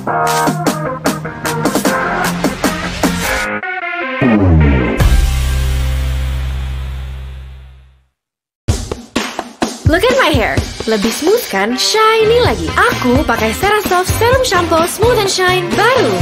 Look at my hair, lebih smooth kan, shiny lagi. Aku pakai CeraSoft Serum Shampoo Smooth and Shine baru.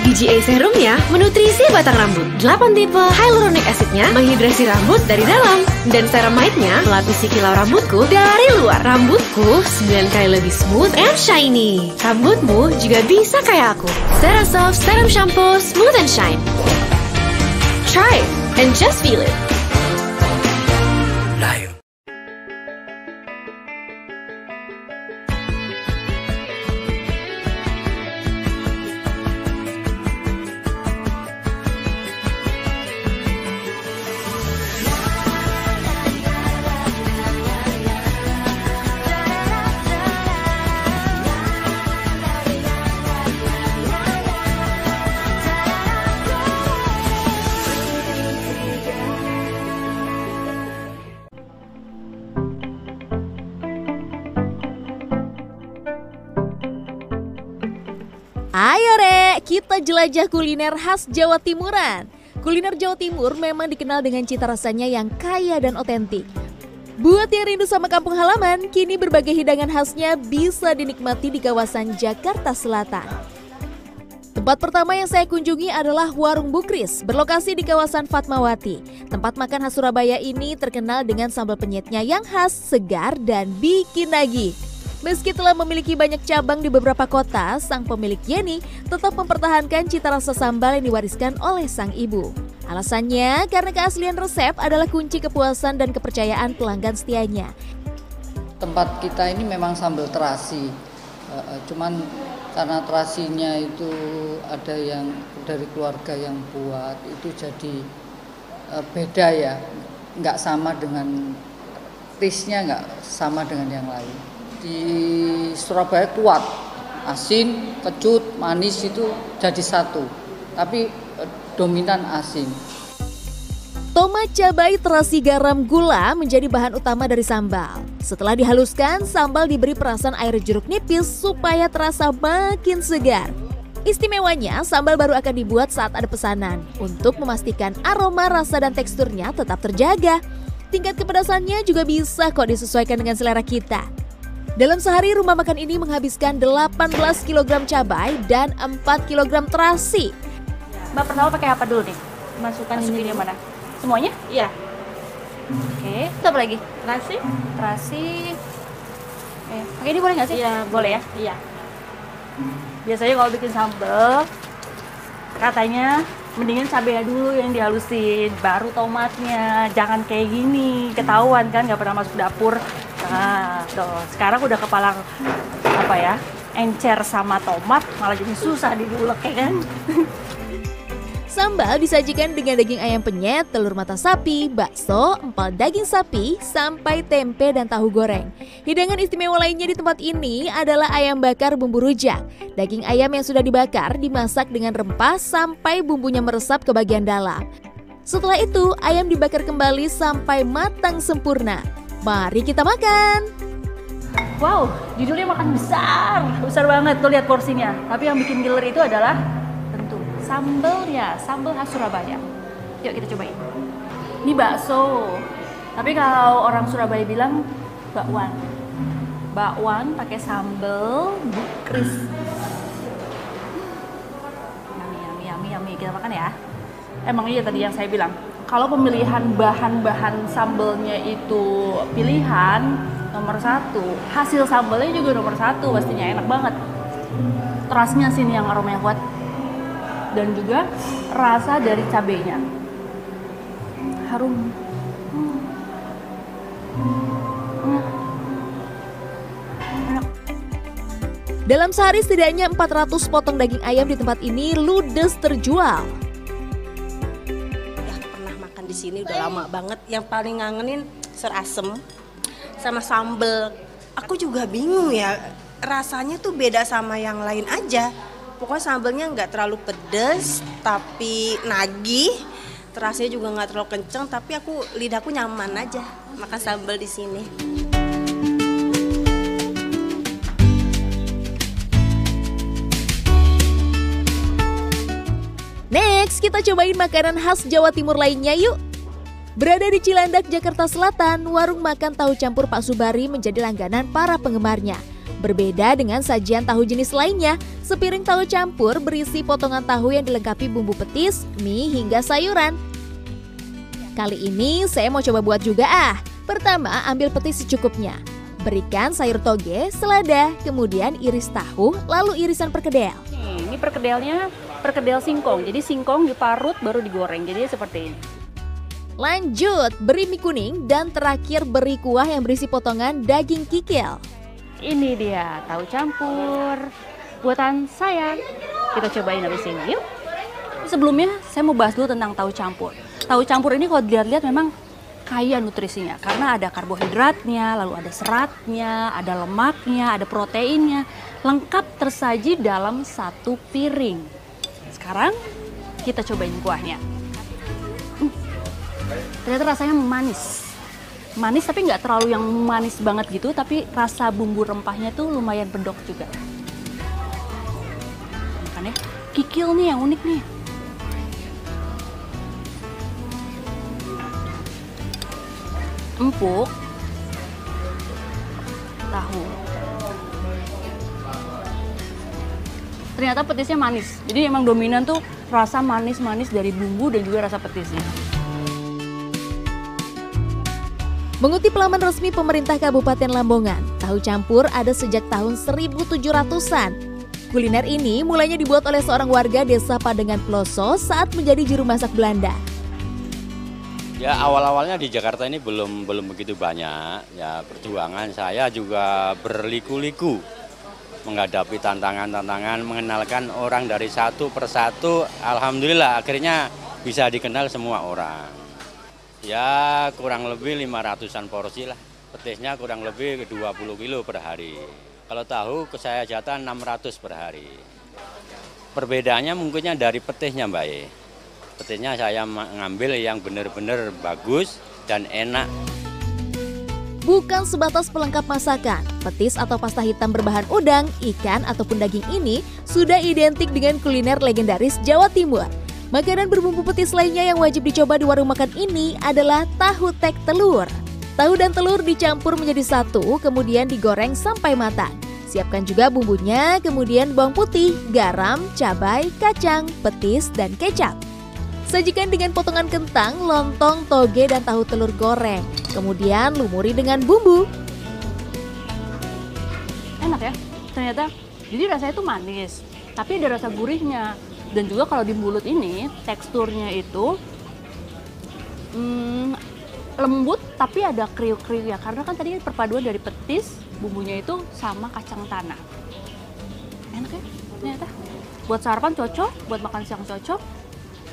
BGA serumnya menutrisi batang rambut. 8 tipe hyaluronic acidnya menghidrasi rambut dari dalam. Dan ceramide-nya melapisi kilau rambutku dari luar. Rambutku 9 kali lebih smooth and shiny. Rambutmu juga bisa kayak aku. CeraSoft Serum Shampoo Smooth and Shine. Try it and just feel it. Ayo Rek, kita jelajah kuliner khas Jawa Timuran. Kuliner Jawa Timur memang dikenal dengan cita rasanya yang kaya dan otentik. Buat yang rindu sama kampung halaman, kini berbagai hidangan khasnya bisa dinikmati di kawasan Jakarta Selatan. Tempat pertama yang saya kunjungi adalah Warung Bukris, berlokasi di kawasan Fatmawati. Tempat makan khas Surabaya ini terkenal dengan sambal penyetnya yang khas, segar, dan bikin nagih. Meski telah memiliki banyak cabang di beberapa kota, sang pemilik Yeni tetap mempertahankan cita rasa sambal yang diwariskan oleh sang ibu. Alasannya karena keaslian resep adalah kunci kepuasan dan kepercayaan pelanggan setianya. Tempat kita ini memang sambal terasi, cuman karena terasinya itu ada yang dari keluarga yang buat, itu jadi beda ya, nggak sama dengan taste-nya, nggak sama dengan yang lain. Di Surabaya kuat, asin, kecut, manis itu jadi satu, tapi dominan asin. Tomat, cabai, terasi, garam, gula menjadi bahan utama dari sambal. Setelah dihaluskan, sambal diberi perasan air jeruk nipis supaya terasa makin segar. Istimewanya, sambal baru akan dibuat saat ada pesanan untuk memastikan aroma, rasa, dan teksturnya tetap terjaga. Tingkat kepedasannya juga bisa kok disesuaikan dengan selera kita. Dalam sehari, rumah makan ini menghabiskan 18 kg cabai dan 4 kg terasi. Mbak pertama pakai apa dulu nih? Masukin ini mana? Semuanya? Iya. Oke, itu apa lagi? Terasi. Terasi. Pakai ini boleh nggak sih? Iya, boleh ya? Iya. Biasanya kalau bikin sambal, katanya mendingan cabenya dulu yang dihalusin, baru tomatnya. Jangan kayak gini, ketahuan kan nggak pernah masuk dapur. Nah, tuh sekarang udah kepala encer sama tomat, malah jadi susah diulek ya kan. Sambal disajikan dengan daging ayam penyet, telur mata sapi, bakso, empal daging sapi, sampai tempe dan tahu goreng. Hidangan istimewa lainnya di tempat ini adalah ayam bakar bumbu rujak. Daging ayam yang sudah dibakar dimasak dengan rempah sampai bumbunya meresap ke bagian dalam. Setelah itu, ayam dibakar kembali sampai matang sempurna. Mari kita makan. Wow, judulnya makan besar banget tuh, lihat porsinya. Tapi yang bikin giler itu adalah tentu sambalnya, sambal khas Surabaya. Yuk kita cobain. Ini bakso, tapi kalau orang Surabaya bilang bakwan. Bakwan pakai sambal Bukris. Yummy. Kita makan ya. Emang iya tadi yang saya bilang, kalau pemilihan bahan-bahan sambalnya itu pilihan nomor 1, hasil sambalnya juga nomor 1, pastinya enak banget. Terasnya sini yang aromanya kuat, dan juga rasa dari cabenya harum. Dalam sehari setidaknya 400 potong daging ayam di tempat ini ludes terjual. Di sini udah lama banget. Yang paling ngangenin sayur asem sama sambel. Aku juga bingung ya, rasanya tuh beda sama yang lain aja. Pokoknya sambelnya nggak terlalu pedes tapi nagih, terasnya juga nggak terlalu kenceng, tapi lidahku nyaman aja makan sambal di sini. kita cobain makanan khas Jawa Timur lainnya yuk. Berada di Cilandak, Jakarta Selatan, warung makan tahu campur Pak Subari menjadi langganan para penggemarnya. Berbeda dengan sajian tahu jenis lainnya, sepiring tahu campur berisi potongan tahu yang dilengkapi bumbu petis, mie hingga sayuran. Kali ini saya mau coba buat juga Pertama, ambil petis secukupnya. Berikan sayur toge, selada, kemudian iris tahu, lalu irisan perkedel. Ini perkedelnya perkedel singkong. Jadi singkong diparut baru digoreng. Jadi seperti ini. Lanjut, beri mie kuning dan terakhir beri kuah yang berisi potongan daging kikil. Ini dia tahu campur buatan saya. Kita cobain habis ini yuk. Sebelumnya saya mau bahas dulu tentang tahu campur. Tahu campur ini kalau dilihat-lihat memang kaya nutrisinya karena ada karbohidratnya, lalu ada seratnya, ada lemaknya, ada proteinnya, lengkap tersaji dalam satu piring. Sekarang kita cobain kuahnya. Ternyata rasanya manis. Manis tapi nggak terlalu yang manis banget gitu, tapi rasa bumbu rempahnya tuh lumayan pedok juga. Makanya kikil nih yang unik nih. Empuk tahu. Ternyata petisnya manis. Jadi emang dominan tuh rasa manis-manis dari bumbu dan juga rasa petisnya. Mengutip laman resmi pemerintah Kabupaten Lamongan, tahu campur ada sejak tahun 1700-an. Kuliner ini mulanya dibuat oleh seorang warga desa Padengan Ploso saat menjadi juru masak Belanda. Ya awal-awalnya di Jakarta ini belum begitu banyak. Ya perjuangan saya juga berliku-liku menghadapi tantangan-tantangan, mengenalkan orang dari satu persatu. Alhamdulillah akhirnya bisa dikenal semua orang. Ya kurang lebih 500-an porsi lah. Petisnya kurang lebih 20 kilo per hari. Kalau tahu saya jatah 600 per hari. Perbedaannya mungkinnya dari petisnya Mbak E. Petisnya saya mengambil yang benar-benar bagus dan enak. Bukan sebatas pelengkap masakan, petis atau pasta hitam berbahan udang, ikan ataupun daging ini sudah identik dengan kuliner legendaris Jawa Timur. Makanan berbumbu petis lainnya yang wajib dicoba di warung makan ini adalah tahu tek telur. Tahu dan telur dicampur menjadi satu, kemudian digoreng sampai matang. Siapkan juga bumbunya, kemudian bawang putih, garam, cabai, kacang, petis, dan kecap. Sajikan dengan potongan kentang, lontong, toge, dan tahu telur goreng. Kemudian lumuri dengan bumbu. Enak ya, ternyata. Jadi rasanya tuh manis, tapi ada rasa gurihnya. Dan juga kalau di mulut ini, teksturnya itu lembut, tapi ada kriuk-kriuk ya. Karena kan tadi perpaduan dari petis, bumbunya itu sama kacang tanah. Enak ya, ternyata. Buat sarapan cocok, buat makan siang cocok.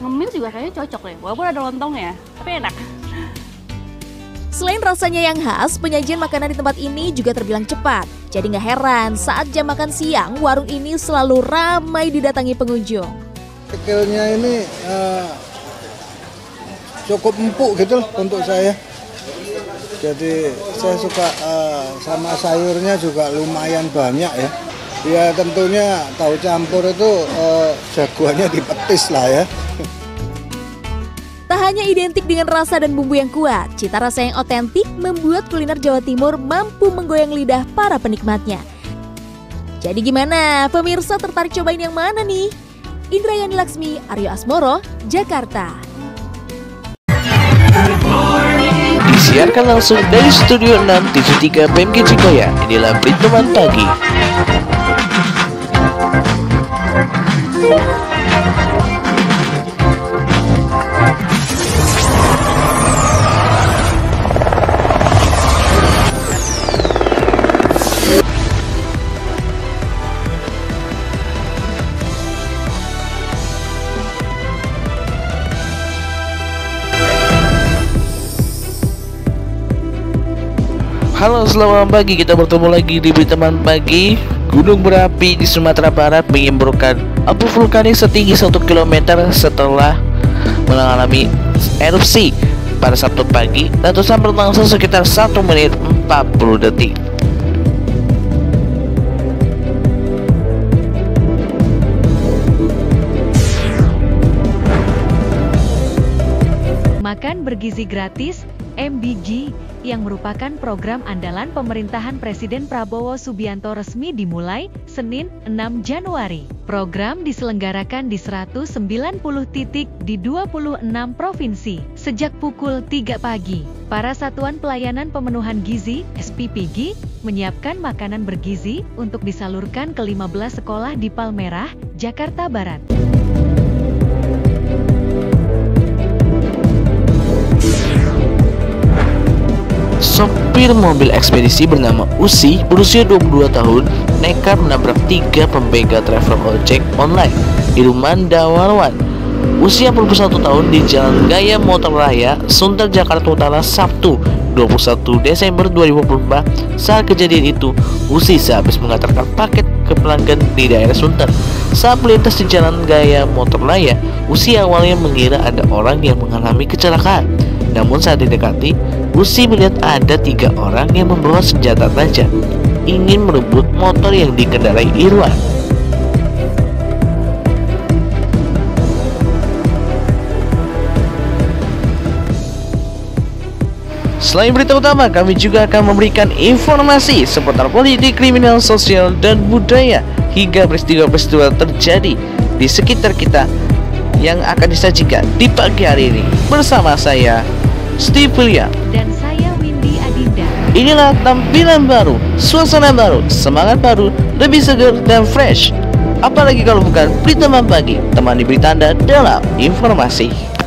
Ngemil juga kayaknya cocok deh, walaupun ada lontongnya, tapi enak. Selain rasanya yang khas, penyajian makanan di tempat ini juga terbilang cepat. Jadi nggak heran saat jam makan siang, warung ini selalu ramai didatangi pengunjung. Kikilnya ini cukup empuk gitu loh untuk saya. Jadi saya suka sama sayurnya juga lumayan banyak ya. Ya tentunya tahu campur itu jagoannya di petis lah ya. Tak hanya identik dengan rasa dan bumbu yang kuat, cita rasa yang otentik membuat kuliner Jawa Timur mampu menggoyang lidah para penikmatnya. Jadi gimana? Pemirsa tertarik cobain yang mana nih? Indrayani Laksmi, Aryo Asmoro, Jakarta. Disiarkan langsung dari Studio 6 TV3 PMG Cikoya. Inilah Beriteman Pagi. Halo, selamat pagi. Kita bertemu lagi di Beriteman Pagi. Gunung berapi di Sumatera Barat menyemburkan abu vulkanik setinggi 1 km setelah mengalami erupsi pada Sabtu pagi. Letusan berlangsung sekitar 1 menit 40 detik. Makan Bergizi Gratis (MBG) yang merupakan program andalan pemerintahan Presiden Prabowo Subianto resmi dimulai Senin 6 Januari. Program diselenggarakan di 190 titik di 26 provinsi sejak pukul 3 pagi. Para Satuan Pelayanan Pemenuhan Gizi (SPPG) menyiapkan makanan bergizi untuk disalurkan ke 15 sekolah di Palmerah, Jakarta Barat. Sopir mobil ekspedisi bernama Usi berusia 22 tahun nekat menabrak 3 pembegal travel ojek online di rumah Dawalwan. Usia 41 tahun di Jalan Gaya Motor Raya, Sunter, Jakarta Utara, Sabtu 21 Desember 2024. Saat kejadian itu, Usi sehabis mengantarkan paket ke pelanggan di daerah Sunter. Saat melintas di Jalan Gaya Motor Raya, Usi awalnya mengira ada orang yang mengalami kecelakaan. Namun saat didekati, Usi melihat ada 3 orang yang membawa senjata tajam, ingin merebut motor yang dikendarai Irwan. Selain berita utama, kami juga akan memberikan informasi seputar politik, kriminal, sosial, dan budaya, hingga peristiwa-peristiwa terjadi di sekitar kita yang akan disajikan di pagi hari ini. Bersama saya, Steve William, Dan saya Windy Adinda. inilah tampilan baru, suasana baru, semangat baru, lebih segar dan fresh. Apalagi kalau bukan berita pagi, temani berita Anda dalam informasi.